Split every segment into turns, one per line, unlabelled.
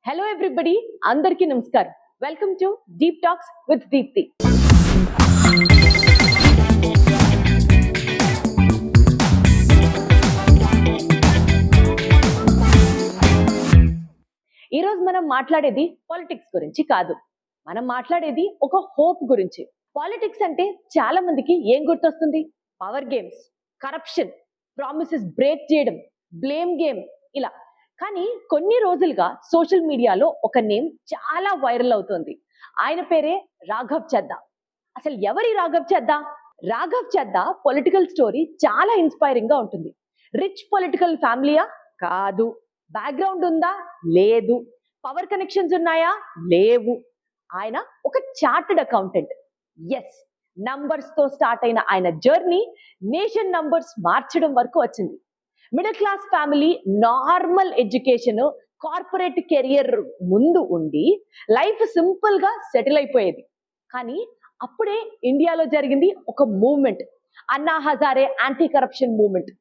Hello everybody, అందరికీ నమస్కారం. Welcome to Deep Talks with Deepthi. ఈరోజు మనం మాట్లాడేది పాలిటిక్స్ గురించి కాదు. మనం మాట్లాడేది ఒక హోప్ గురించి. పాలిటిక్స్ అంటే చాలా మందికి ఏం గుర్తొస్తుంది? Power games, corruption, promises break చేయడం, బ్లేమ్ గేమ్, ఇలా. కానీ కొన్ని రోజులుగా సోషల్ మీడియాలో ఒక నేమ్ చాలా వైరల్ అవుతోంది. ఆయన పేరే రాఘవ్ చద్దా. అసలు ఎవరి రాఘవ్ చద్దా? రాఘవ్ చద్దా పొలిటికల్ స్టోరీ చాలా ఇన్స్పైరింగ్ గా ఉంటుంది. రిచ్ పొలిటికల్ ఫ్యామిలీయా? కాదు. బ్యాక్గ్రౌండ్ ఉందా? లేదు. పవర్ కనెక్షన్స్ ఉన్నాయా? లేవు. ఆయన ఒక చార్టెడ్ అకౌంటెంట్. ఎస్, నంబర్స్ తో స్టార్ట్ అయిన ఆయన జర్నీ నేషన్ నంబర్స్ మార్చడం వరకు వచ్చింది. Middle class family, normal education, corporate career ముందు ఉండి లైఫ్ సింపుల్ గా సెటిల్ అయిపోయేది. కానీ అప్పుడే ఇండియాలో జరిగింది ఒక movement, Anna Hazare anti corruption movement.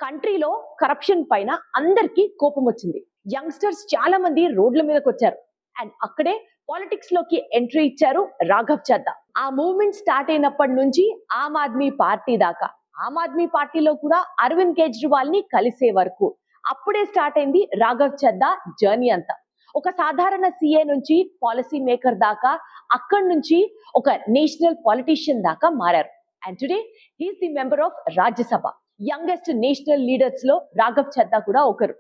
కంట్రీలో కరప్షన్ పైన అందరికీ కోపం వచ్చింది. యంగ్స్టర్స్ చాలా మంది రోడ్ల మీదకి వచ్చారు. అండ్ అక్కడే పాలిటిక్స్ లోకి ఎంట్రీ ఇచ్చారు రాఘవ్ చద్దా. ఆ మూవ్మెంట్ స్టార్ట్ అయినప్పటి నుంచి ఆమ్ ఆద్మీ పార్టీ దాకా, ఆమ్ ఆద్మీ పార్టీలో కూడా అరవింద్ కేజ్రీవాల్ ని కలిసే వరకు అప్పుడే స్టార్ట్ అయింది రాఘవ్ చద్దా జర్నీ అంతా. ఒక సాధారణ సీఏ నుంచి పాలసీ మేకర్ దాకా, అక్కడి నుంచి ఒక నేషనల్ పాలిటీషియన్ దాకా మారారు. And today he's the member of Rajya Sabha. Youngest national leaders లో రాఘవ్ చద్దా కూడా ఒకరు.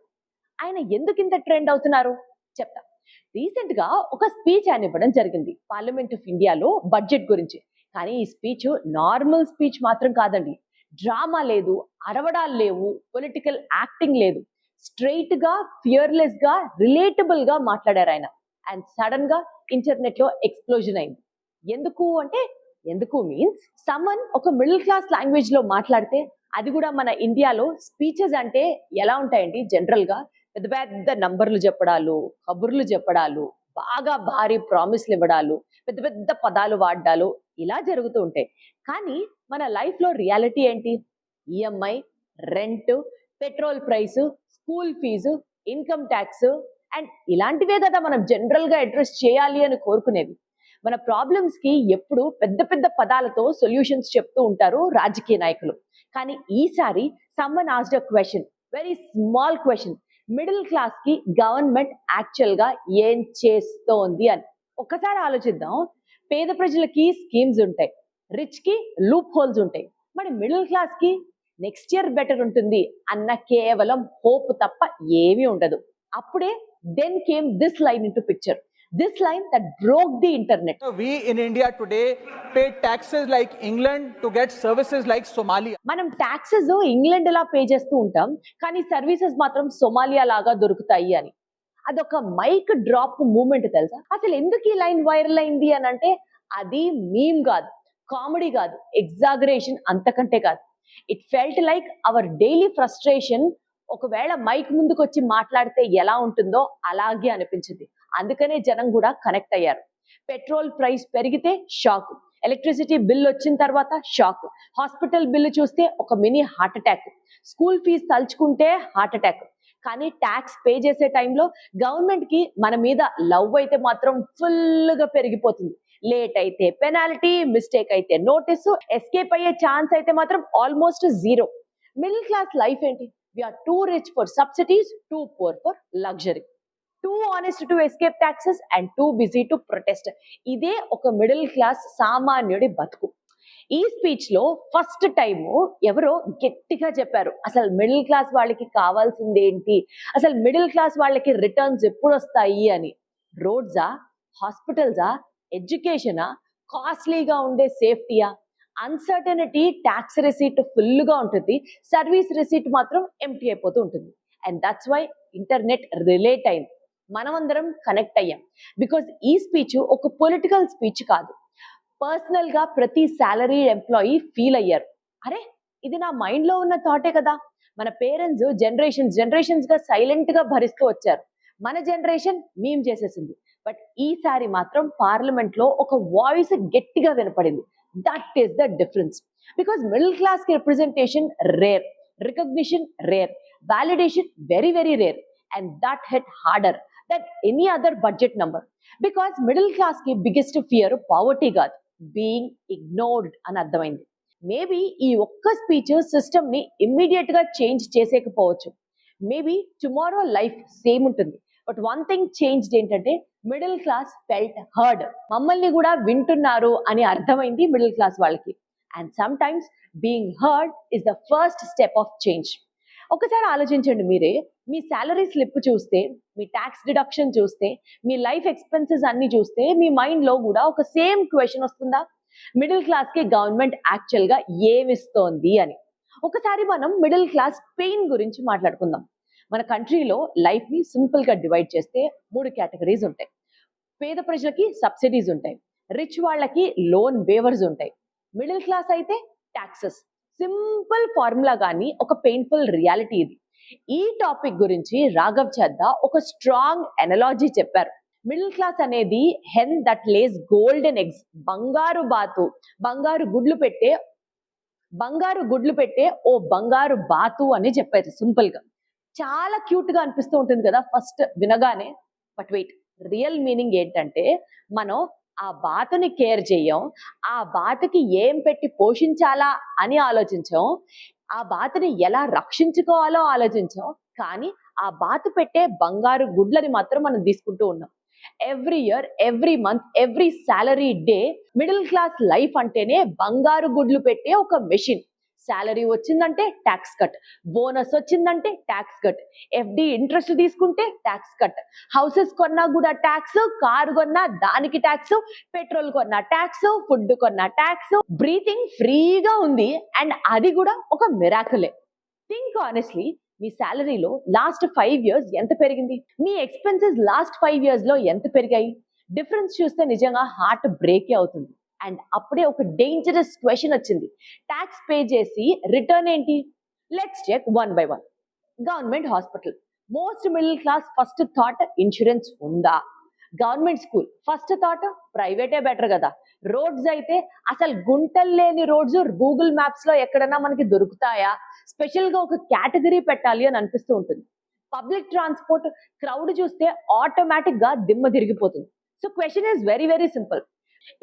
ఆయన ఎందుకు ఇంత ట్రెండ్ అవుతున్నారు చెప్తా. రీసెంట్ గా ఒక స్పీచ్ ఆయన ఇవ్వడం జరిగింది పార్లమెంట్ ఆఫ్ ఇండియాలో బడ్జెట్ గురించి. కానీ ఈ స్పీచ్ నార్మల్ స్పీచ్ మాత్రం కాదండి. డ్రామా లేదు, అరవడాలు లేవు, పొలిటికల్ యాక్టింగ్ లేదు. స్ట్రైట్ గా, ఫియర్లెస్ గా, రిలేటబుల్ గా మాట్లాడారు ఆయన. అండ్ సడన్ గా ఇంటర్నెట్ లో ఎక్స్ప్లోజన్ అయింది. ఎందుకు అంటే, ఎందుకు మీన్స్ సమ్మన్ ఒక మిడిల్ క్లాస్ లాంగ్వేజ్ లో మాట్లాడితే, అది కూడా మన ఇండియాలో స్పీచెస్ అంటే ఎలా ఉంటాయండి? జనరల్ గా పెద్ద పెద్ద నంబర్లు చెప్పడాలు, కబుర్లు చెప్పడాలు, బాగా భారీ ప్రామిస్లు ఇవ్వడాలు, పెద్ద పెద్ద పదాలు వాడ్డాలు, ఇలా జరుగుతూ ఉంటాయి. కానీ మన లైఫ్ లో రియాలిటీ ఏంటి? EMI, rent, petrol price, school fees, income tax, and ఇలాంటివే కదా మనం జనరల్ గా అడ్రస్ చేయాలి అని కోరుకునేవి. మన ప్రాబ్లమ్స్ కి ఎప్పుడు పెద్ద పెద్ద పదాలతో సొల్యూషన్స్ చెప్తూ ఉంటారు రాజకీయ నాయకులు. కానీ ఈసారి someone asked a question, very small question. Middle class కి గవర్నమెంట్ యాక్చువల్ గా ఏం చేస్తోంది అని ఒక్కసారి ఆలోచిద్దాం. పేద ప్రజలకి స్కీమ్స్ ఉంటాయి, రిచ్ కి లూప్ హోల్స్ ఉంటాయి. మరి మిడిల్ క్లాస్ కి నెక్స్ట్ ఇయర్ బెటర్ ఉంటుంది అన్న కేవలం హోప్ తప్ప ఏమీ ఉండదు. అప్పుడే then came this line into picture. This line that broke the internet.
We in India today pay taxes like England to get services like Somalia.
మనం taxes England లా pay చేస్తూ ఉంటాం, కానీ సర్వీసెస్ మాత్రం Somalia లాగా దొరుకుతాయి అని. అదొక mic drop moment తెలుసా? అసలు ఎందుకు ఈ లైన్ వైరల్ అయింది అని అంటే, అది మీమ్ కాదు, కామెడీ కాదు, ఎగ్జాగరేషన్ అంతకంటే కాదు. It felt like our daily frustration. ఒకవేళ మైక్ ముందుకు వచ్చి మాట్లాడితే ఎలా ఉంటుందో అలాగే అనిపించింది. అందుకనే జనం కూడా కనెక్ట్ అయ్యారు. పెట్రోల్ ప్రైస్ పెరిగితే షాక్, ఎలక్ట్రిసిటీ బిల్ వచ్చిన తర్వాత షాక్, హాస్పిటల్ బిల్లు చూస్తే ఒక mini heart attack, school fees తలుచుకుంటే హార్ట్ అటాక్. కానీ ట్యాక్స్ పే చేసే టైంలో గవర్నమెంట్ కి మన మీద లవ్ అయితే మాత్రం ఫుల్ గా పెరిగిపోతుంది. లేట్ అయితే పెనాల్టీ, మిస్టేక్ అయితే నోటీసు, ఎస్కేప్ అయ్యే ఛాన్స్ అయితే మాత్రం almost zero. Middle class life ఏంటి? We're too rich for subsidies, too poor for luxury, too honest to escape taxes and too busy to protest. ఇదే ఒక మిడిల్ క్లాస్ సామాన్యుడి బతుకు. ఈ స్పీచ్ లో ఫస్ట్ టైం ఎవరో గట్టిగా చెప్పారు, అసలు మిడిల్ క్లాస్ వాళ్ళకి కావాల్సింది ఏంటి, అసలు మిడిల్ క్లాస్ వాళ్ళకి రిటర్న్స్ ఎప్పుడు వస్తాయి అని. రోడ్సా, హాస్పిటల్సా, ఎడ్యుకేషనా, కాస్ట్లీగా ఉండే సేఫ్టీయా? అన్సర్టనిటీ. ట్యాక్స్ రిసీట్ ఫుల్ గా ఉంటుంది, సర్వీస్ రిసీట్ మాత్రం ఎంటీ అయిపోతూ ఉంటుంది. And that's why internet relate అయింది, మనమందరం కనెక్ట్ అయ్యాం. బికాజ్ ఈ స్పీచ్ ఒక పొలిటికల్ స్పీచ్ కాదు, పర్సనల్ గా ప్రతి సాలరీ ఎంప్లాయీ ఫీల్ అయ్యారు. అరే, ఇది నా మైండ్ లో ఉన్న థాటే కదా. మన పేరెంట్స్ జనరేషన్స్ గా సైలెంట్ గా భరిస్తూ వచ్చారు, మన జనరేషన్ మీమ్ చేసేసింది. బట్ ఈసారి మాత్రం పార్లమెంట్ లో ఒక వాయిస్ గట్టిగా వినపడింది. That is the difference. Because middle class కి representation rare, recognition rare, validation very very rare, and that hit harder that any other budget number. Because middle class కి బిగ్గెస్ట్ ఫియర్ పావర్టీ కాదు, being ignored అని అర్థమైంది. Maybe ఈ ఒక్క speech system ని immediate గా change చేసేకపోవచ్చు. మేబీ టుమారో లైఫ్ సేమ్ ఉంటుంది. బట్ వన్ థింగ్ చేంజ్డ్ ఏంటంటే మిడిల్ క్లాస్ ఫెల్ట్ హర్డ్. మమ్మల్ని కూడా వింటున్నారు అని అర్థమైంది మిడిల్ క్లాస్ వాళ్ళకి. And some times being heard is the first step of change. ఒకసారి ఆలోచించండి మీరే, మీ శాలరీ స్లిప్ చూస్తే, మీ ట్యాక్స్ డిడక్షన్ చూస్తే, మీ లైఫ్ ఎక్స్పెన్సెస్ అన్ని చూస్తే మీ మైండ్ లో కూడా ఒక సేమ్ క్వశ్చన్ వస్తుందా? మిడిల్ క్లాస్ కి గవర్నమెంట్ యాక్చువల్ గా ఏమిస్తోంది అని. ఒకసారి మనం మిడిల్ క్లాస్ పెయిన్ గురించి మాట్లాడుకుందాం. మన కంట్రీలో లైఫ్ ని సింపుల్ గా డివైడ్ చేస్తే 3 కేటగిరీస్ ఉంటాయి. పేద ప్రజలకి సబ్సిడీస్ ఉంటాయి, రిచ్ వాళ్ళకి లోన్ వేవర్స్ ఉంటాయి, మిడిల్ క్లాస్ అయితే ట్యాక్సెస్. సింపుల్ ఫార్ములా గానీ ఒక పెయిన్ఫుల్ రియాలిటీ ఇది. ఈ టాపిక్ గురించి రాఘవ్ చద్దా ఒక స్ట్రాంగ్ ఎనాలజీ చెప్పారు. మిడిల్ క్లాస్ అనేది hen that Lay's golden eggs, బంగారు బాతు, బంగారు గుడ్లు పెట్టే ఓ బంగారు బాతు అని చెప్పారు సింపుల్ గా. చాలా క్యూట్ గా అనిపిస్తూ ఉంటుంది కదా ఫస్ట్ వినగానే. బట్ వెయిట్, రియల్ మీనింగ్ ఏంటంటే మనం ఆ బాతుని కేర్ చెయ్యం, ఆ బాతుకి ఏం పెట్టి పోషించాలా అని ఆలోచించాం, ఆ బాతుని ఎలా రక్షించుకోవాలో ఆలోచించాం, కానీ ఆ బాతు పెట్టే బంగారు గుడ్లని మాత్రం మనం తీసుకుంటూ ఉన్నాం. Every year, every month, every salary day middle class life అంటేనే బంగారు గుడ్లు పెట్టే ఒక మెషిన్. శాలరీ వచ్చిందంటే ట్యాక్స్ కట్, బోనస్ వచ్చిందంటే ట్యాక్స్ కట్, ఎఫ్డి ఇంట్రెస్ట్ తీసుకుంటే ట్యాక్స్ కట్, హౌసెస్ కొన్నా కూడా ట్యాక్స్, కారు కొన్నా దానికి ట్యాక్స్, పెట్రోల్ కొన్నా ట్యాక్స్, ఫుడ్ కొన్నా ట్యాక్స్. బ్రీతింగ్ ఫ్రీగా ఉంది అండ్ అది కూడా ఒక మిరాకిలే. థింక్ ఆనెస్ట్లీ, మీ శాలరీలో లాస్ట్ 5 years ఎంత పెరిగింది? మీ ఎక్స్పెన్సెస్ లాస్ట్ 5 years లో ఎంత పెరిగాయి? డిఫరెన్స్ చూస్తే నిజంగా హార్ట్ బ్రేకే అవుతుంది. అండ్ అప్పుడే ఒక డేంజరస్ క్వశ్చన్ వచ్చింది. ట్యాక్స్ పే చేసి రిటర్న్ ఏంటి? Let's check one by one. Government hospital, most middle class first thought insurance ఉందా? గవర్నమెంట్ స్కూల్, ఫస్ట్ థాట్ ప్రైవేటే బెటర్ కదా. రోడ్స్ అయితే అసలు గుంటలు లేని రోడ్స్ గూగుల్ మ్యాప్స్ లో ఎక్కడన్నా మనకి దొరుకుతాయా? స్పెషల్ గా ఒక కేటగిరీ పెట్టాలి అని అనిపిస్తూ ఉంటుంది. పబ్లిక్ ట్రాన్స్పోర్ట్ క్రౌడ్ చూస్తే ఆటోమేటిక్ గా దిమ్మ తిరిగిపోతుంది. So question is very very simple.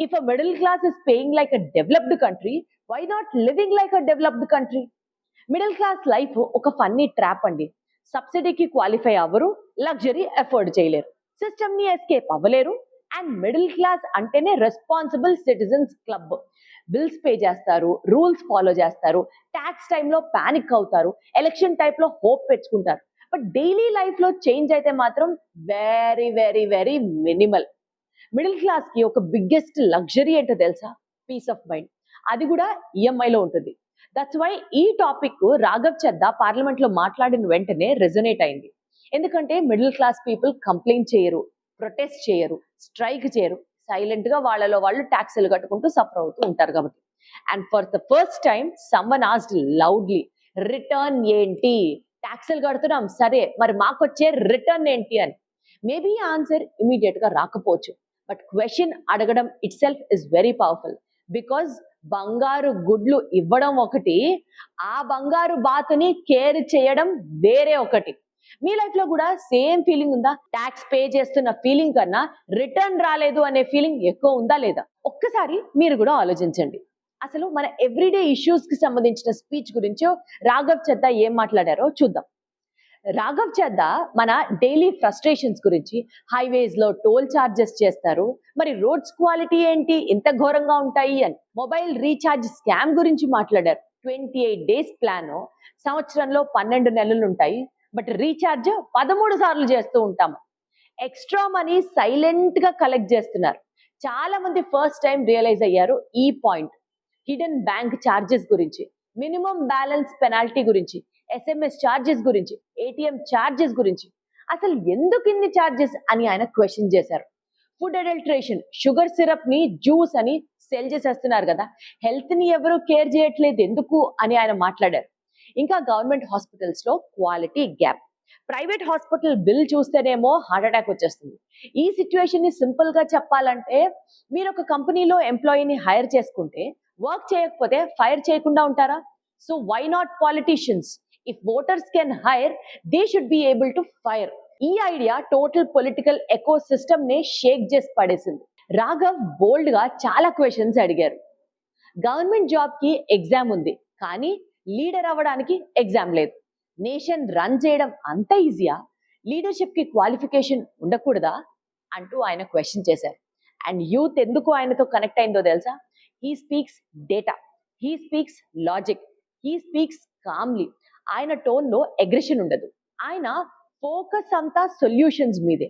If a middle class is paying like a developed country, why not living like a developed country? Middle class life ఒక funny trap అండి. సబ్సిడీకి qualify అవ్వరు, luxury afford చేయలేరు, system ని escape అవ్వలేరు. And middle class అంటేనే responsible citizens club. Bills pay చేస్తారు, rules follow చేస్తారు, ట్యాక్స్ టైంలో పానిక్ అవుతారు, ఎలక్షన్ టైప్ లో హోప్ పెంచుకుంటారు. బట్ డైలీ లైఫ్ లో చేంజ్ అయితే మాత్రం very very very minimal. Middle class కి ఒక బిగ్గెస్ట్ లగ్జరీ ఏంటో తెలుసా? Peace of mind. అది కూడా ఈఎంఐలో ఉంటుంది. దట్స్ వై ఈ టాపిక్ రాఘవ్ చద్దా పార్లమెంట్ లో మాట్లాడిన వెంటనే రెజొనేట్ అయింది. ఎందుకంటే మిడిల్ క్లాస్ పీపుల్ కంప్లైంట్ చేయరు, ప్రొటెస్ట్ చేయరు, స్ట్రైక్ చేయరు, సైలెంట్ గా వాళ్ళలో వాళ్ళు ట్యాక్సులు కట్టుకుంటూ సఫర్ అవుతూ ఉంటారు కాబట్టి. And for the first time someone asked loudly, return ఏంటి? ట్యాక్సులు కడుతున్నాం సరే, మరి మాకొచ్చే రిటర్న్ ఏంటి అని. మేబీ ఆన్సర్ ఇమీడియట్ గా రాకపోవచ్చు, బట్ క్వశ్చన్ అడగడం it self is very powerful. Because బంగారు గుడ్లు ఇవ్వడం ఒకటి, ఆ బంగారు బాతుని కేర్ చేయడం వేరే ఒకటి. మీ లైఫ్ లో కూడా సేమ్ ఫీలింగ్ ఉందా? ట్యాక్స్ పే చేస్తున్న ఫీలింగ్ కన్నా రిటర్న్ రాలేదు అనే ఫీలింగ్ ఎక్కువ ఉందా లేదా? ఒక్కసారి మీరు కూడా ఆలోచించండి. అసలు మన ఎవ్రీడే ఇష్యూస్ కి సంబంధించిన స్పీచ్ గురించి రాఘవ్ చద్దా ఏం మాట్లాడారో చూద్దాం. రాఘవ్ చద్దా మన డైలీ ఫ్రస్ట్రేషన్స్ గురించి, హైవేస్ లో టోల్ చార్జెస్ చేస్తారు, మరి రోడ్స్ క్వాలిటీ ఏంటి ఇంత ఘోరంగా ఉంటాయి అని, మొబైల్ రీఛార్జ్ స్కామ్ గురించి మాట్లాడారు. 28 days ప్లాన్, సంవత్సరంలో 12 నెలలు ఉంటాయి, బట్ రీఛార్జ్ 13 సార్లు చేస్తూ ఉంటాము. ఎక్స్ట్రా మనీ సైలెంట్ గా కలెక్ట్ చేస్తున్నారు. చాలా మంది ఫస్ట్ టైం రియలైజ్ అయ్యారు ఈ పాయింట్. హిడెన్ బ్యాంక్ చార్జెస్ గురించి, మినిమం బ్యాలెన్స్ పెనాల్టీ గురించి, ఎస్ఎంఎస్ చార్జెస్ గురించి, ఏటీఎం చార్జెస్ గురించి, అసలు ఎందుకు ఇన్ని చార్జెస్ అని ఆయన క్వశ్చన్ చేశారు. ఫుడ్ అడల్ట్రేషన్, షుగర్ సిరప్ ని జ్యూస్ అని సెల్ చేసేస్తున్నారు కదా, హెల్త్ ని ఎవరు కేర్ చేయట్లేదు ఎందుకు అని ఆయన మాట్లాడారు. ఇంకా గవర్నమెంట్ హాస్పిటల్స్ లో quality gap, private hospital bill చూస్తేనేమో హార్ట్ అటాక్ వచ్చేస్తుంది. ఈ సిచ్యువేషన్ ని సింపుల్ గా చెప్పాలంటే, మీరు ఒక కంపెనీలో ఎంప్లాయీని హైర్ చేసుకుంటే వర్క్ చేయకపోతే ఫైర్ చేయకుండా ఉంటారా? So why not politicians? If voters can hire, they should be able to fire. ఈ idea total political eco system నే షేక్ చేసి పడేసింది. రాఘవ్ బోల్డ్ గా చాలా క్వశ్చన్స్ అడిగారు. గవర్నమెంట్ జాబ్ కి ఎగ్జామ్ ఉంది, కానీ లీడర్ అవ్వడానికి ఎగ్జామ్ లేదు. నేషన్ రన్ చేయడం అంత ఈజీయా? లీడర్షిప్ కి క్వాలిఫికేషన్ ఉండకూడదా అంటూ ఆయన క్వశ్చన్ చేశారు. అండ్ యూత్ ఎందుకు ఆయనతో కనెక్ట్ అయిందో తెలుసా? He speaks data, he speaks logic, he speaks Kamli. ఆయన టోన్ లో అగ్రెషన్ ఉండదు. ఆయన ఫోకస్ అంతా సొల్యూషన్స్ మీదే.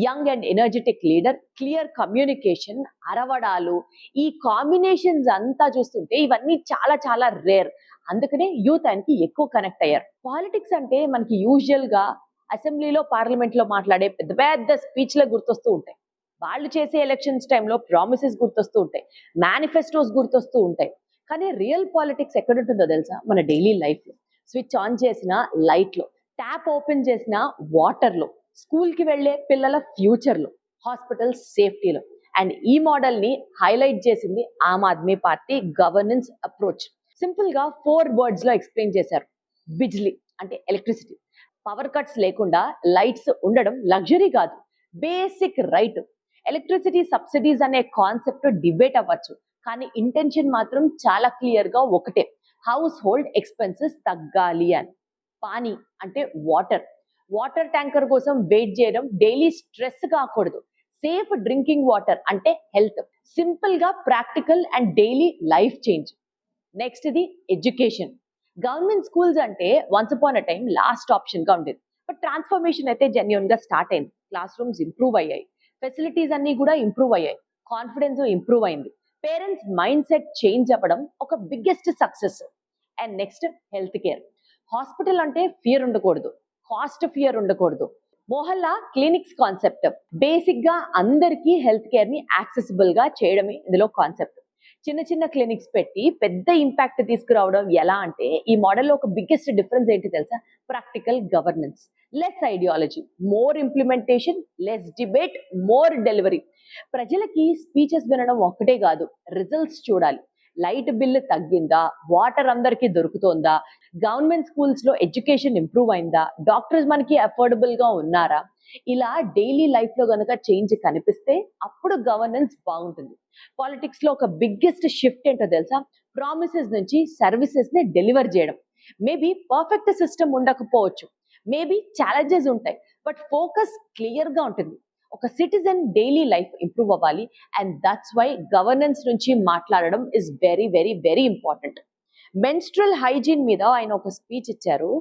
Young and energetic leader, clear communication, అరవడాలు, ఈ కాంబినేషన్స్ అంతా చూస్తుంటే ఇవన్నీ చాలా చాలా రేర్. అందుకనే యూత్ ఆయనకి ఎక్కువ కనెక్ట్ అయ్యారు. పాలిటిక్స్ అంటే మనకి యూజువల్ గా అసెంబ్లీలో పార్లమెంట్ లో మాట్లాడే పెద్ద పెద్ద స్పీచ్లే గుర్తొస్తూ ఉంటాయి. వాళ్ళు చేసే ఎలక్షన్స్ టైంలో ప్రామిసెస్ గుర్తొస్తూ ఉంటాయి, మేనిఫెస్టోస్ గుర్తొస్తూ ఉంటాయి. కానీ రియల్ పాలిటిక్స్ ఎక్కడుంటుందో తెలుసా? మన డైలీ లైఫ్ లో. స్విచ్ ఆన్ చేసిన లైట్ లో, ట్యాప్ ఓపెన్ చేసిన వాటర్ లో, స్కూల్ కి వెళ్లే పిల్లల ఫ్యూచర్ లో, హాస్పిటల్ సేఫ్టీలో. అండ్ ఈ మోడల్ ని హైలైట్ చేసింది Aam Aadmi party governance approach. Simple గా 4 వర్డ్స్ లో ఎక్స్ప్లెయిన్ చేశారు. బిజ్లీ అంటే ఎలక్ట్రిసిటీ. పవర్ కట్స్ లేకుండా లైట్స్ ఉండడం లగ్జరీ కాదు, బేసిక్ రైట్. ఎలక్ట్రిసిటీ సబ్సిడీస్ అనే కాన్సెప్ట్ డిబేట్ అవ్వచ్చు, కానీ ఇంటెన్షన్ మాత్రం చాలా క్లియర్ గా ఒకటే: హౌస్ హోల్డ్ ఎక్స్పెన్సెస్ తగ్గాలి అని. పానీ అంటే వాటర్. వాటర్ ట్యాంకర్ కోసం వెయిట్ చేయడం డైలీ స్ట్రెస్ కాకూడదు. సేఫ్ డ్రింకింగ్ వాటర్ అంటే హెల్త్. సింపుల్ గా practical and daily life change. Next ఇది ఎడ్యుకేషన్. గవర్నమెంట్ స్కూల్స్ అంటే once upon a time last option గా ఉండేది. బట్ ట్రాన్స్ఫర్మేషన్ అయితే జెన్యున్ గా స్టార్ట్ అయింది. క్లాస్ రూమ్స్ ఇంప్రూవ్ అయ్యాయి, ఫెసిలిటీస్ అన్ని కూడా ఇంప్రూవ్ అయ్యాయి, కాన్ఫిడెన్స్ ఇంప్రూవ్ అయింది. పేరెంట్స్ మైండ్ సెట్ చేంజ్ అవ్వడం ఒక biggest success. And next health care. Hospital అంటే ఫియర్ ఉండకూడదు, కాస్ట్ ఫియర్ ఉండకూడదు. మోహల్లా క్లినిక్స్ కాన్సెప్ట్. బేసిక్ గా అందరికీ హెల్త్ కేర్ ని యాక్సెసిబుల్ గా చేయడమే ఇందులో కాన్సెప్ట్. చిన్న చిన్న క్లినిక్స్ పెట్టి పెద్ద ఇంపాక్ట్ తీసుకురావడం ఎలా అంటే, ఈ మోడల్లో ఒక బిగ్గెస్ట్ డిఫరెన్స్ ఏంటి తెలుసా? Practical governance. Less ideology, more implementation, less debate, more delivery. ప్రజలకి స్పీచెస్ వినడం ఒక్కటే కాదు, రిజల్ట్స్ చూడాలి. లైట్ బిల్లు తగ్గిందా, వాటర్ అందరికీ దొరుకుతోందా, గవర్నమెంట్ స్కూల్స్ లో ఎడ్యుకేషన్ ఇంప్రూవ్ అయిందా, డాక్టర్స్ మనకి అఫోర్డబుల్ గా ఉన్నారా, ఇలా డైలీ లైఫ్ లో గనుక చేంజ్ కనిపిస్తే అప్పుడు గవర్నెన్స్ బాగుంటుంది. పాలిటిక్స్ లో ఒక బిగ్గెస్ట్ షిఫ్ట్ ఏంటో తెలుసా? ప్రామిసెస్ నుంచి సర్వీసెస్ ని డెలివర్ చేయడం. మేబీ పర్ఫెక్ట్ సిస్టమ్ ఉండకపోవచ్చు, మేబీ ఛాలెంజెస్ ఉంటాయి, బట్ ఫోకస్ క్లియర్ గా ఉంటుంది. ఒక సిటిజన్ డైలీ లైఫ్ ఇంప్రూవ్ అవ్వాలి, అండ్ దట్స్ వై గవర్నెన్స్ నుంచి మాట్లాడడం is very very very important. Menstrual hygiene మీద ఆయన ఒక స్పీచ్ ఇచ్చారు.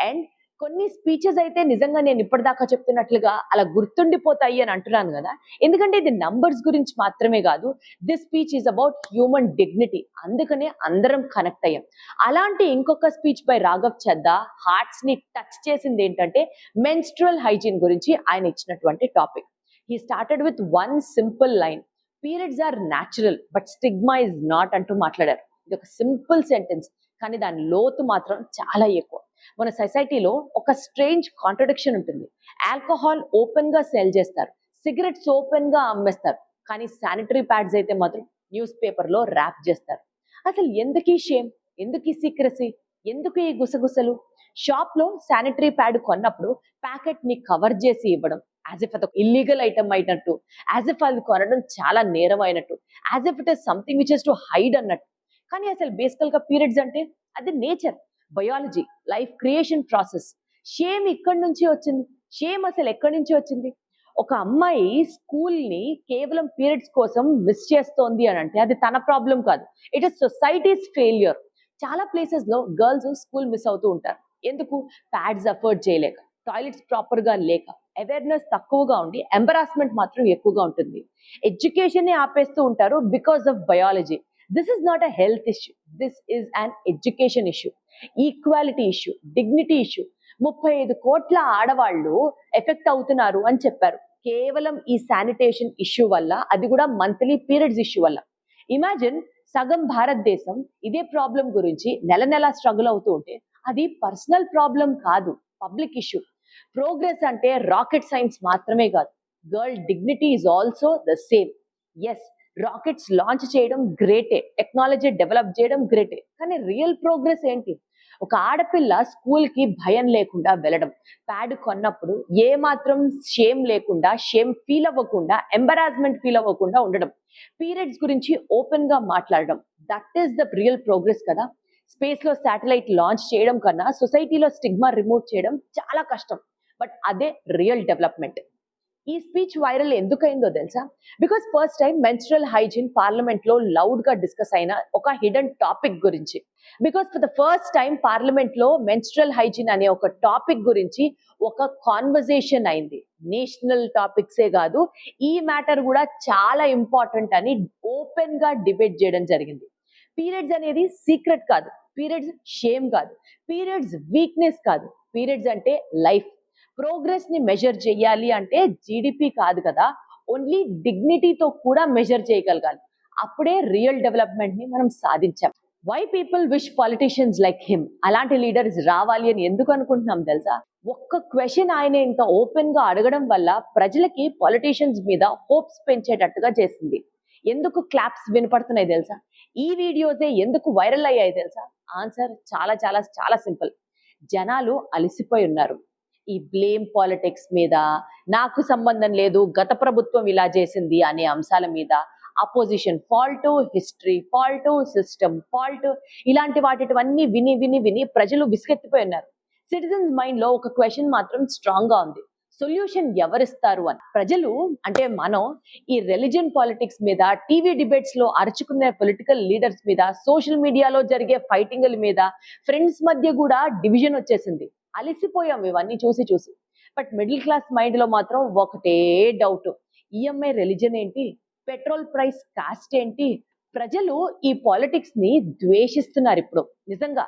అండ్ కొన్ని స్పీచెస్ అయితే నిజంగా నేను ఇప్పటిదాకా చెప్తున్నట్లుగా అలా గుర్తుండిపోతాయి అని అంటున్నాను కదా, ఎందుకంటే ఇది నంబర్స్ గురించి మాత్రమే కాదు. This speech is about human dignity. అందుకనే అందరం కనెక్ట్ అయ్యాం. అలాంటి ఇంకొక speech by Raghav Chadha hearts ని టచ్ చేసింది ఏంటంటే మెన్స్ట్రల్ హైజీన్ గురించి ఆయన ఇచ్చినటువంటి topic. He started with one simple line: periods are natural but stigma is not అంటూ మాట్లాడారు. ఇది ఒక సింపుల్ సెంటెన్స్, కానీ దాని లోతు మాత్రం చాలా ఎక్కువ. మన సొసైటీలో ఒక స్ట్రేంజ్ కాంట్రడిక్షన్ ఉంటుంది. ఆల్కహాల్ ఓపెన్ గా సేల్ చేస్తారు, సిగరెట్స్ ఓపెన్ గా అమ్మేస్తారు, కానీ శానిటరీ ప్యాడ్స్ అయితే మాత్రం న్యూస్ పేపర్ లో ర్యాప్ చేస్తారు. అసలు ఎందుకు ఈ షేమ్, ఎందుకు ఈ సీక్రసీ, ఎందుకు ఈ గుసగుసలు? షాప్ లో శానిటరీ ప్యాడ్ కొన్నప్పుడు ప్యాకెట్ ని కవర్ చేసి ఇవ్వడం, యాజ్ ఇఫ్ అది ఇల్లీగల్ ఐటమ్ అయినట్టు, యాజ్ ఇఫ్ అది కొనడం చాలా నేరం అయినట్టు, as if it is something which is to hide అన్నట్టు. కానీ అసలు బేసికల్ గా పీరియడ్స్ అంటే అది nature, biology, life creation process. Shame ఇక్కడి నుంచి వచ్చింది. షేమ్ అసలు ఎక్కడి నుంచి వచ్చింది? ఒక అమ్మాయి స్కూల్ ని కేవలం పీరియడ్స్ కోసం మిస్ చేస్తోంది అని అంటే అది తన ప్రాబ్లం కాదు, ఇట్ ఇస్ సొసైటీస్ ఫెయిల్యూర్. చాలా ప్లేసెస్ లో గర్ల్స్ స్కూల్ మిస్ అవుతూ ఉంటారు. ఎందుకు? ప్యాడ్స్ అఫోర్డ్ చేయలేక, టాయిలెట్స్ ప్రాపర్ గా లేక, అవేర్నెస్ తక్కువగా ఉండి ఎంబరాస్మెంట్ మాత్రం ఎక్కువగా ఉంటుంది. ఎడ్యుకేషన్ ని ఆపేస్తూ ఉంటారు because of biology. This is not a health issue, this is an education issue, equality issue, dignity issue. 35 కోట్ల ఆడవాళ్ళు ఎఫెక్ట్ అవుతున్నారు అని చెప్పారు కేవలం ఈ శానిటేషన్ ఇష్యూ వల్ల, అది కూడా మంత్లీ పీరియడ్స్ ఇష్యూ వల్ల. ఇమాజిన్, సగం భారతదేశం ఇదే ప్రాబ్లం గురించి నెల నెల స్ట్రగుల్ అవుతూ ఉంటే అది పర్సనల్ ప్రాబ్లం కాదు, పబ్లిక్ ఇష్యూ. ప్రోగ్రెస్ అంటే రాకెట్ సైన్స్ మాత్రమే కాదు, girl dignity is also the same. Yes, rockets launch చేయడం గ్రేటే, టెక్నాలజీ డెవలప్ చేయడం గ్రేటే, కానీ రియల్ ప్రోగ్రెస్ ఏంటి? ఒక ఆడపిల్ల స్కూల్కి భయం లేకుండా వెళ్ళడం, ప్యాడ్ కొన్నప్పుడు ఏ మాత్రం షేమ్ లేకుండా, షేమ్ ఫీల్ అవ్వకుండా, ఎంబరాస్మెంట్ ఫీల్ అవ్వకుండా ఉండడం, పీరియడ్స్ గురించి ఓపెన్ గా మాట్లాడడం, that is the real progress కదా. స్పేస్ లో శాటిలైట్ లాంచ్ చేయడం కన్నా సొసైటీలో స్టిగ్మా రిమూవ్ చేయడం చాలా కష్టం, బట్ అదే రియల్ డెవలప్మెంట్. ఈ స్పీచ్ వైరల్ ఎందుకైందో తెలుసా? Because first time menstrual hygiene parliament లో లౌడ్ గా డిస్కస్ అయిన ఒక హిడెన్ టాపిక్ గురించి. Because for the first time parliament లో మెన్స్ట్రల్ హైజీన్ అనే ఒక టాపిక్ గురించి ఒక కాన్వర్జేషన్ అయింది. నేషనల్ టాపిక్సే కాదు, ఈ మ్యాటర్ కూడా చాలా ఇంపార్టెంట్ అని ఓపెన్ గా డిబేట్ చేయడం జరిగింది. పీరియడ్స్ అనేది సీక్రెట్ కాదు, పీరియడ్స్ షేమ్ కాదు, పీరియడ్స్ వీక్నెస్ కాదు, పీరియడ్స్ అంటే లైఫ్. ప్రోగ్రెస్ ని మెజర్ చేయాలి అంటే జీడిపి కాదు కదా, ఓన్లీ డిగ్నిటీతో కూడా మెజర్ చేయగలగాలి. అప్పుడే రియల్ డెవలప్మెంట్ ని మనం సాధించాం. Why people wish politicians like him? అలాంటి లీడర్స్ రావాలి అని ఎందుకు అనుకుంటున్నాం తెలుసా? ఒక్క క్వశ్చన్ ఆయన ఇంత ఓపెన్ గా అడగడం వల్ల ప్రజలకి పాలిటిషియన్స్ మీద హోప్స్ పెంచేటట్టుగా చేసింది. ఎందుకు క్లాప్స్ వినపడుతున్నాయి తెలుసా? ఈ వీడియోసే ఎందుకు వైరల్ అయ్యాయి తెలుసా? ఆన్సర్ చాలా చాలా చాలా సింపుల్. జనాలు అలసిపోయి ఉన్నారు. ఈ బ్లేమ్ పాలిటిక్స్ మీద, నాకు సంబంధం లేదు, గత ప్రభుత్వం ఇలా చేసింది అనే అంశాల మీద, opposition fault, history fault, system fault, ఇలాంటి వాటివన్నీ విని విని విని ప్రజలు విసుగెత్తిపోయి ఉన్నారు. సిటిజన్స్ మైండ్ లో ఒక క్వశ్చన్ మాత్రం స్ట్రాంగ్ గా ఉంది, సొల్యూషన్ ఎవరిస్తారు అని. ప్రజలు అంటే మనం ఈ రిలీజియన్ పాలిటిక్స్ మీద, టీవీ డిబేట్స్ లో అరుచుకునే పొలిటికల్ లీడర్స్ మీద, సోషల్ మీడియాలో జరిగే ఫైటింగ్ల మీద, ఫ్రెండ్స్ మధ్య కూడా డివిజన్ వచ్చేసింది. అలసిపోయాం ఇవన్నీ చూసి చూసి. బట్ మిడిల్ క్లాస్ మైండ్ లో మాత్రం ఒకటే డౌట్, ఈఎంఐ రిలీజన్ ఏంటి, పెట్రోల్ ప్రైస్ కాస్ట్ ఏంటి? ప్రజలు ఈ పాలిటిక్స్ ని ద్వేషిస్తున్నారు ఇప్పుడు. నిజంగా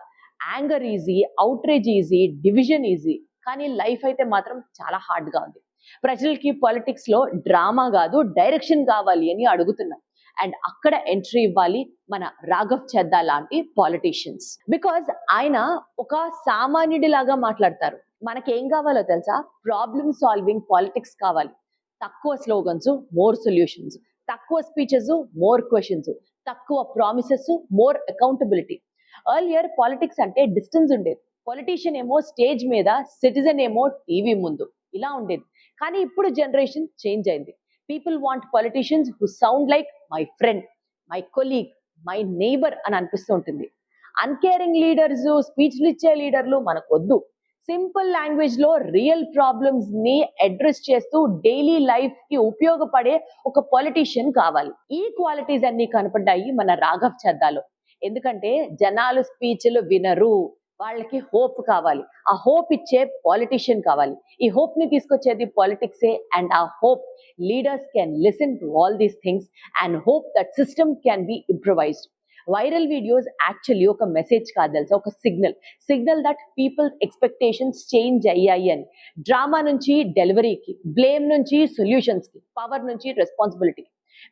anger easy, outrage easy, division easy, కానీ లైఫ్ అయితే మాత్రం చాలా హార్డ్ గా ఉంది. ప్రజలకి పాలిటిక్స్ లో డ్రామా కాదు, డైరెక్షన్ కావాలి అని అడుగుతున్నారు. అండ్ అక్కడ ఎంట్రీ ఇవ్వాలి మన రాఘవ్ చద్దా లాంటి పాలిటీషియన్స్. బికాజ్ ఆయన ఒక సామాన్యుడి లాగా మాట్లాడతారు. మనకేం కావాలో తెలుసా? ప్రాబ్లమ్ సాల్వింగ్ పాలిటిక్స్ కావాలి. తక్కువ స్లోగన్స్, మోర్ సొల్యూషన్స్, తక్కువ స్పీచెస్, మోర్ క్వశ్చన్స్, తక్కువ promises, more accountability. Earlier politics అంటే డిస్టెన్స్ ఉండేది. పొలిటీషియన్ ఏమో స్టేజ్ మీద, సిటిజన్ ఏమో టీవీ ముందు, ఇలా ఉండేది. కానీ ఇప్పుడు జనరేషన్ చేంజ్ అయింది. People want politicians who sound like my friend, my colleague, my neighbour అని అనిపిస్తూ ఉంటుంది. అన్కేరింగ్ లీడర్స్, స్పీచ్లు ఇచ్చే లీడర్లు మనకు వద్దు. సింపుల్ లాంగ్వేజ్ లో రియల్ ప్రాబ్లమ్స్ ని అడ్రస్ చేస్తూ డైలీ లైఫ్ కి ఉపయోగపడే ఒక పొలిటీషియన్ కావాలి. ఈ క్వాలిటీస్ అన్ని కనపడ్డాయి మన రాఘవ్ చద్దాలో. ఎందుకంటే జనాలు స్పీచ్లు వినరు, వాళ్ళకి హోప్ కావాలి. ఆ హోప్ ఇచ్చే పాలిటిషియన్ కావాలి. ఈ హోప్ ని తీసుకొచ్చేది పాలిటిక్సే. అండ్ ఆ hope leaders can listen to all these things and hope that system can be improvised. Viral videos actually ఒక మెసేజ్ కాదు తెలుసా, ఒక signal that people's expectations change అయ్యాయి అని. డ్రామా నుంచి డెలివరీకి, బ్లేమ్ నుంచి సొల్యూషన్స్ కి, పవర్ నుంచి రెస్పాన్సిబిలిటీకి.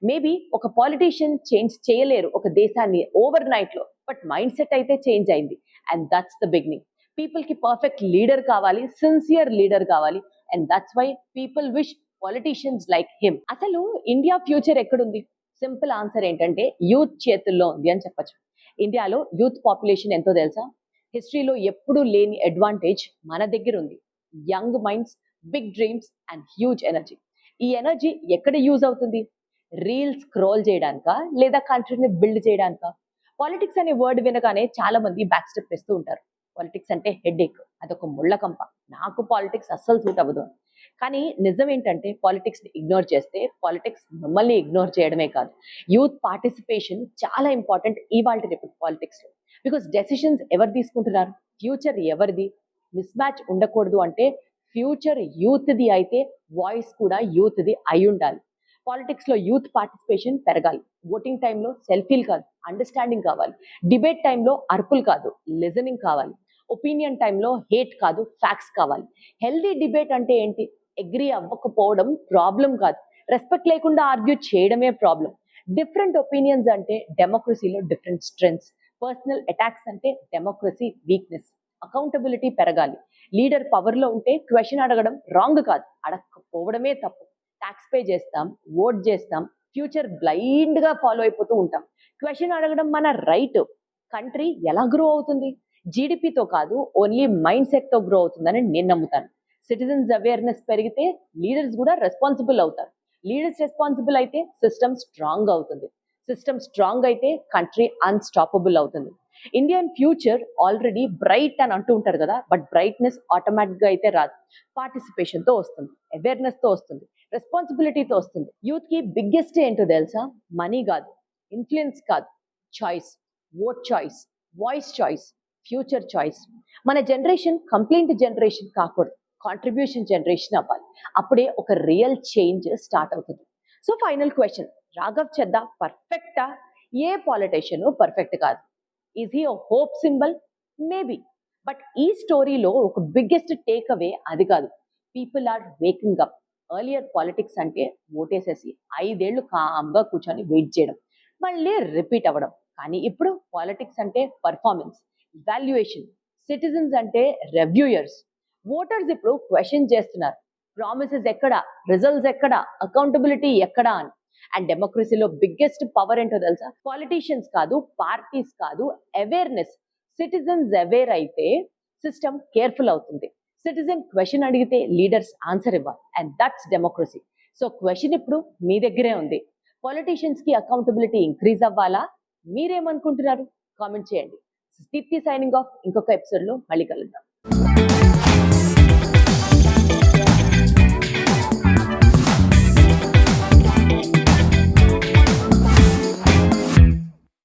మేబీ ఒక పాలిటీషియన్ చేంజ్ చేయలేరు ఒక దేశాన్ని ఓవర్ నైట్ లో, బట్ మైండ్ సెట్ అయితే చేంజ్ అయింది. And that's the beginning. People కి పర్ఫెక్ట్ లీడర్ కావాలి, సిన్సియర్ లీడర్ కావాలి. And that's why people wish politicians like him. అసలు ఇండియా ఫ్యూచర్ ఎక్కడుంది? సింపుల్ ఆన్సర్ ఏంటంటే యూత్ చేతుల్లో ఉంది అని చెప్పచ్చు. ఇండియాలో యూత్ పాపులేషన్ ఎంతో తెలుసా? హిస్టరీలో ఎప్పుడూ లేని అడ్వాంటేజ్ మన దగ్గర ఉంది. Young minds, big dreams and huge energy. ఈ ఎనర్జీ ఎక్కడ యూజ్ అవుతుంది? రీల్స్ స్క్రోల్ చేయడానికా, లేదా కంట్రీని బిల్డ్ చేయడానికా? పాలిటిక్స్ అనే వర్డ్ వినగానే చాలా మంది బ్యాక్ స్టెప్ వేస్తూ ఉంటారు. పాలిటిక్స్ అంటే హెడ్ ఏక్, అదొక ముళ్ళకంప, నాకు పాలిటిక్స్ అస్సలు సూట్ అవ్వదు. కానీ నిజం ఏంటంటే పాలిటిక్స్ ని ఇగ్నోర్ చేస్తే పాలిటిక్స్ మిమ్మల్ని ఇగ్నోర్ చేయడమే కాదు. యూత్ పార్టిసిపేషన్ చాలా ఇంపార్టెంట్ ఇవాళ రేపు పాలిటిక్స్ లో. బికాస్ డెసిషన్స్ ఎవరు తీసుకుంటున్నారు? ఫ్యూచర్ ఎవరిది? మిస్ మ్యాచ్ ఉండకూడదు అంటే ఫ్యూచర్ యూత్ది అయితే వాయిస్ కూడా యూత్ది అయి ఉండాలి. పాలిటిక్స్ లో యూత్ పార్టిసిపేషన్ పెరగాలి. ఓటింగ్ టైంలో సెల్ఫీలు కాదు, అండర్స్టాండింగ్ కావాలి. డిబేట్ టైంలో అరుపులు కాదు, లిజనింగ్ కావాలి. ఒపీనియన్ టైంలో హేట్ కాదు, ఫ్యాక్ట్స్ కావాలి. హెల్దీ డిబేట్ అంటే ఏంటి? అగ్రీ అవ్వకపోవడం ప్రాబ్లం కాదు, రెస్పెక్ట్ లేకుండా ఆర్గ్యూ చేయడమే ప్రాబ్లం. డిఫరెంట్ ఒపీనియన్స్ అంటే డెమోక్రసీలో డిఫరెంట్ స్ట్రెంగ్స్. పర్సనల్ అటాక్స్ అంటే డెమోక్రసీ వీక్నెస్. అకౌంటబిలిటీ పెరగాలి. లీడర్ పవర్ లో ఉంటే క్వశ్చన్ అడగడం రాంగ్ కాదు, అడగకపోవడమే తప్పు. ట్యాక్స్ పే చేస్తాం, ఓట్ చేస్తాం, ఫ్యూచర్ బ్లైండ్ గా ఫాలో అయిపోతూ ఉంటాం. క్వశ్చన్ అడగడం మన రైట్. కంట్రీ ఎలా గ్రో అవుతుంది? జీడిపితో కాదు, ఓన్లీ మైండ్ సెట్ తో గ్రో అవుతుందని నేను నమ్ముతాను. సిటిజన్స్ అవేర్నెస్ పెరిగితే లీడర్స్ కూడా రెస్పాన్సిబుల్ అవుతారు. లీడర్స్ రెస్పాన్సిబుల్ అయితే సిస్టమ్ స్ట్రాంగ్ అవుతుంది. సిస్టమ్ స్ట్రాంగ్ అయితే కంట్రీ అన్స్టాపబుల్ అవుతుంది. ఇండియన్ ఫ్యూచర్ ఆల్రెడీ బ్రైట్ అని అంటూ ఉంటారు కదా, బట్ బ్రైట్నెస్ ఆటోమేటిక్ గా అయితే రాదు. పార్టిసిపేషన్ తో వస్తుంది, అవేర్నెస్ తో వస్తుంది, రెస్పాన్సిబిలిటీతో వస్తుంది. యూత్ కి బిగ్గెస్ట్ ఏంటో తెలుసా? మనీ కాదు, ఇన్ఫ్లుయెన్స్ కాదు, choice. Vote choice, voice choice, future choice. మన జనరేషన్ కంప్లైంట్ జనరేషన్ కాకూడదు, కాంట్రిబ్యూషన్ జనరేషన్ అవ్వాలి. అప్పుడే ఒక రియల్ చేంజ్ స్టార్ట్ అవుతుంది. So final question, Raghav Chadha పర్ఫెక్టా? ఏ పాలిటిషియన్ పర్ఫెక్ట్ కాదు. Is he hope symbol? Maybe. But ఈ స్టోరీలో ఒక బిగ్గెస్ట్ టేక్ అవే అది కాదు. People are waking up. Earlier politics అంటే ఓటేసేసి 5 ఏళ్ళు కామ్గా కూర్చొని వెయిట్ చేయడం, మళ్ళీ రిపీట్ అవ్వడం. కానీ ఇప్పుడు పాలిటిక్స్ అంటే పర్ఫార్మెన్స్, వాల్యుయేషన్. సిటిజన్స్ అంటే రెవ్యూయర్స్. ఓటర్స్ ఇప్పుడు క్వశ్చన్ చేస్తున్నారు, ప్రామిసెస్ ఎక్కడా, రిజల్ట్స్ ఎక్కడా, అకౌంటబిలిటీ ఎక్కడా అని. అండ్ డెమోక్రసీలో బిగ్గెస్ట్ పవర్ ఏంటో తెలుసా? పాలిటీషియన్స్ కాదు, పార్టీస్ కాదు, అవేర్నెస్. సిటిజన్స్ అవేర్ అయితే సిస్టమ్ కేర్ఫుల్ అవుతుంది. సిటిజన్ క్వశ్చన్ అడిగితే లీడర్స్ ఆన్సర్ ఇవ్వాలి, and that's democracy. So question ఇప్పుడు మీ దగ్గరే ఉంది. పాలిటీషియన్స్ కి అకౌంటబిలిటీ ఇంక్రీజ్ అవ్వాలా? మీరేమనుకుంటున్నారు? కామెంట్ చేయండి. స్థితి సైనింగ్ ఆఫ్. ఇంకొక ఎపిసోడ్ లో మళ్ళీ కలుద్దాం.